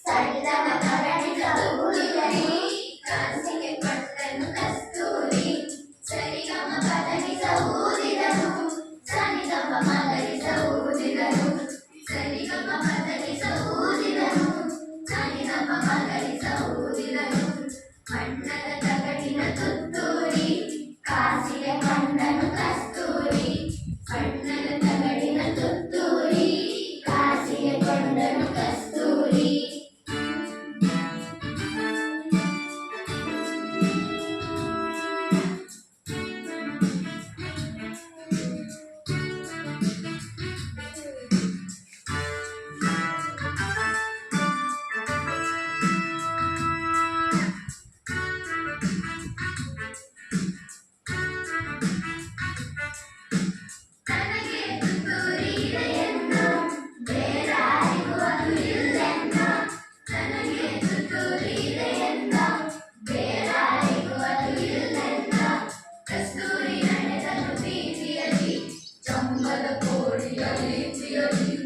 ಸಣ್ಣವ ಕರಣಿತ ಊರಿಗರಿ ಕಾಸಿಗೆ ಪಟ್ಟನು ಕಸ್ತೂರಿ ಸರಿಗಮ ಪದನಿಸ ಊದಿದನು ಸನಿಗಮ ಮಗರಿಸ ಊದಿದನು ಸರಿಗಮ ಪದನಿಸ ಊದಿದನು ಸನಿಗಮ ಮಗರಿಸ ಊದಿದನು ಮಣ್ಣದ ತಗಡಿನ ತುತ್ತೂರಿ ಕಾಸಿಗೆ ಪಟ್ಟನು ಕಸ್ತೂರಿ ಮಣ್ಣದ ತಗಡಿನ ತುತ್ತೂರಿ ಕಾಸಿಗೆ ಪಟ್ಟನು ಕಸ್ತೂರಿ ನನಗೆ ತುತ್ತೂರಿ ಇದೆಯೆಂದು ಬೇರಾರಿಗೂ ಅದು ಇಲ್ಲೆಂದು ನನಗೆ ತುತ್ತೂರಿ ಇದೆಯೆಂದು ಬೇರಾರಿಗೂ ಅದು ಇಲ್ಲೆಂದು ಕಸ್ತೂರಿ ನಡೆದನು ಬೀದಿಯಲ್ಲಿ ಚಂಬದ ಕೋಡಿಯ ರೀತಿಯಲ್ಲಿ